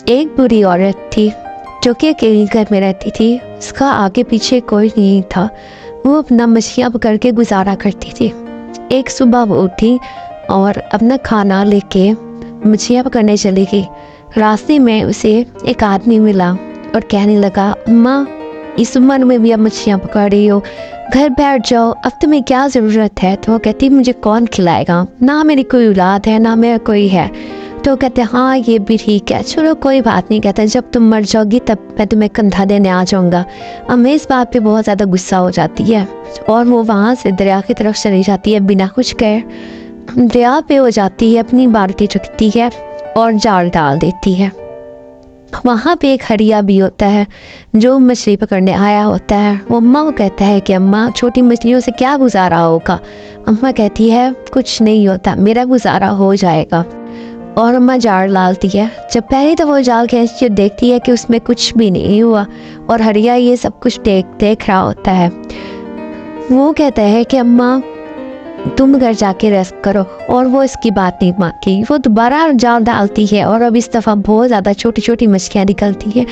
एक बुरी औरत थी जो कि अकेली घर में रहती थी। उसका आगे पीछे कोई नहीं था। वो अपना मछलियाँ पकड़ के गुजारा करती थी। एक सुबह वो उठी और अपना खाना लेके मछलियाँ पकड़ने चली गई। रास्ते में उसे एक आदमी मिला और कहने लगा, अम्मा इस उम्र में भी आप मछलियाँ पकड़ रही हो, घर बैठ जाओ, अब तुम्हें क्या ज़रूरत है। तो वो कहती, मुझे कौन खिलाएगा, ना मेरी कोई औलाद है ना मेरा कोई है। तो कहते हाँ ये भी ठीक है, चलो कोई बात नहीं। कहते जब तुम मर जाओगी तब मैं तुम्हें कंधा देने आ जाऊँगा। अम्मा इस बात पे बहुत ज़्यादा गुस्सा हो जाती है और वो वहाँ से दरिया की तरफ चली जाती है बिना कुछ कहे। दरिया पे हो जाती है, अपनी बाल्टी रखती है और जाल डाल देती है। वहाँ पे एक हरिया भी होता है जो मछली पकड़ने आया होता है। वो अम्मा को कहता है कि अम्मा छोटी मछलियों से क्या गुजारा होगा। अम्मा कहती है कुछ नहीं होता, मेरा गुजारा हो जाएगा। और अम्मा जाल डालती है। जब पहले तो वो जाल खींचती है, देखती है कि उसमें कुछ भी नहीं हुआ और हरिया ये सब कुछ देख रहा होता है। वो कहता है कि अम्मा तुम घर जाके रेस्ट करो, और वो इसकी बात नहीं मानती। वो दोबारा जाल डालती है और अब इस दफ़ा बहुत ज़्यादा छोटी छोटी मछलियाँ निकलती है।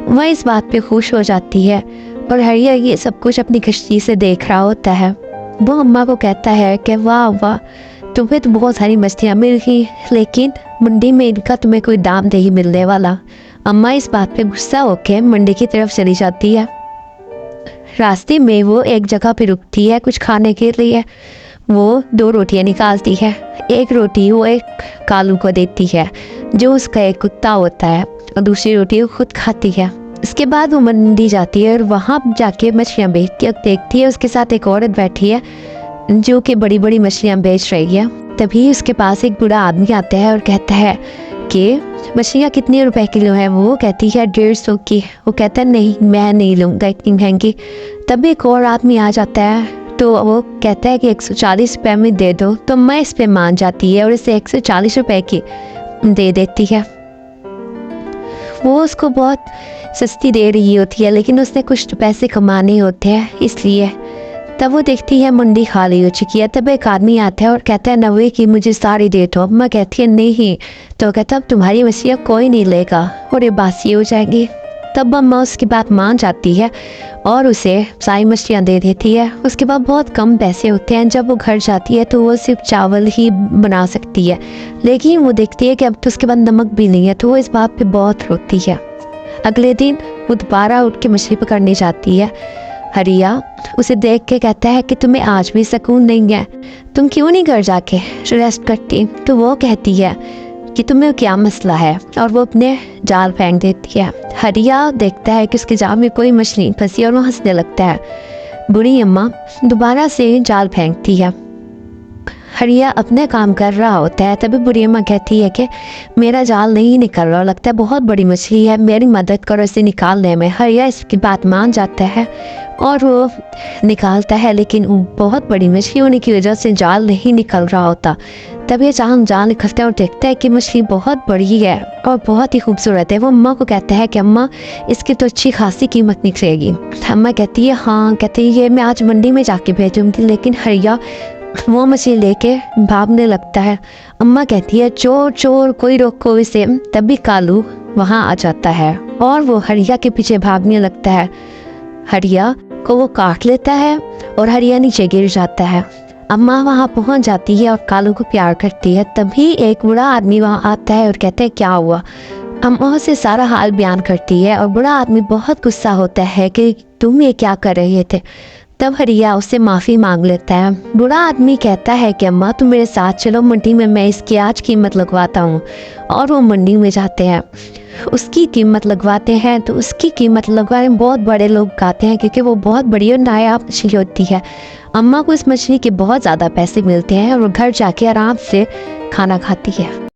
वह इस बात पे खुश हो जाती है और हरिया ये सब कुछ अपनी कश्ती से देख रहा होता है। वो अम्मा को कहता है कि वाह वाह, तुम्हें तो बहुत सारी मछलियाँ मिल गई, लेकिन मंडी में इनका तुम्हें कोई दाम नहीं मिलने वाला। अम्मा इस बात पे गुस्सा होकर मंडी की तरफ चली जाती है। रास्ते में वो एक जगह पे रुकती है कुछ खाने के लिए। वो 2 रोटियां निकालती है। एक रोटी वो एक कालू को देती है जो उसका एक कुत्ता होता है, और दूसरी रोटी वो खुद खाती है। इसके बाद वो मंडी जाती है और वहाँ जाके मछलियाँ देखती है। उसके साथ एक औरत बैठी है जो कि बड़ी बड़ी मछलियाँ बेच रही है। तभी उसके पास एक बूढ़ा आदमी आता है और कहता है कि मछलियाँ कितने रुपए किलो है। वो कहती है 150 की। वो कहता है नहीं मैं नहीं लूँगा इतनी महंगी। तभी एक और आदमी आ जाता है तो वो कहता है कि 140 रुपये में दे दो। तो मैं इस पे मान जाती है और इसे 140 रुपये की दे देती है। वो उसको बहुत सस्ती दे रही होती है, लेकिन उसने कुछ तो पैसे कमाने होते हैं इसलिए। तब वो देखती है मंडी खाली हो चुकी है। तब एक आदमी आता है और कहता है 90 की मुझे सारी दे दो। अम्मा कहती है नहीं। तो कहता अब तुम्हारी मछलियाँ कोई नहीं लेगा और ये बासी हो जाएगी। तब अम्मा उसकी बात मान जाती है और उसे सारी मछलियाँ दे देती है। उसके बाद बहुत कम पैसे होते हैं। जब वो घर जाती है तो वो सिर्फ चावल ही बना सकती है, लेकिन वो देखती है कि अब तो उसके बाद नमक भी नहीं है। तो वो इस बात पे बहुत रोती है। अगले दिन वो दोबारा उठ के मछली पकड़ने जाती है। हरिया उसे देख के कहता है कि तुम्हें आज भी सुकून नहीं है, तुम क्यों नहीं घर जाके रेस्ट करती। तो वो कहती है कि तुम्हें क्या मसला है, और वो अपने जाल फेंक देती है। हरिया देखता है कि उसके जाल में कोई मछली फंसी और वो हंसने लगता है। बूढ़ी अम्मा दोबारा से जाल फेंकती है। हरिया अपने काम कर रहा होता है। तभी बुढ़ी अम्मा कहती है कि मेरा जाल नहीं निकल रहा, लगता है बहुत बड़ी मछली है, मेरी मदद करो इसे निकालने में। हरिया इसकी बात मान जाता है और वो निकालता है, लेकिन बहुत बड़ी मछली होने की वजह से जाल नहीं निकल रहा होता। तभी अचानक जाल निकलता है और देखता है कि मछली बहुत बड़ी है और बहुत ही खूबसूरत है। वो अम्मा को कहता है कि अम्मा इसकी तो अच्छी खासी कीमत निकलेगी। अम्मा कहती है हाँ। कहती है ये मैं आज मंडी में जाके भेजूंगी। लेकिन हरिया वो मछली लेके भागने लगता है। अम्मा कहती है चोर चोर कोई रोको इसे। तभी कालू वहाँ आ जाता है और वो हरिया के पीछे भागने लगता है। हरिया को वो काट लेता है और हरिया नीचे गिर जाता है। अम्मा वहाँ पहुँच जाती है और कालू को प्यार करती है। तभी एक बूढ़ा आदमी वहाँ आता है और कहते हैं क्या हुआ। अम्मा उसे सारा हाल बयान करती है और बूढ़ा आदमी बहुत गुस्सा होता है कि तुम ये क्या कर रहे थे। तब हरिया उससे माफ़ी मांग लेता है। बूढ़ा आदमी कहता है कि अम्मा तुम मेरे साथ चलो मंडी में, मैं इसकी आज कीमत लगवाता हूँ। और वो मंडी में जाते हैं, उसकी कीमत लगवाते हैं। तो उसकी कीमत लगवाने में बहुत बड़े लोग आते हैं क्योंकि वो बहुत बड़ी और नायाब मछली होती है। अम्मा को इस मछली के बहुत ज़्यादा पैसे मिलते हैं और वो घर जाके आराम से खाना खाती है।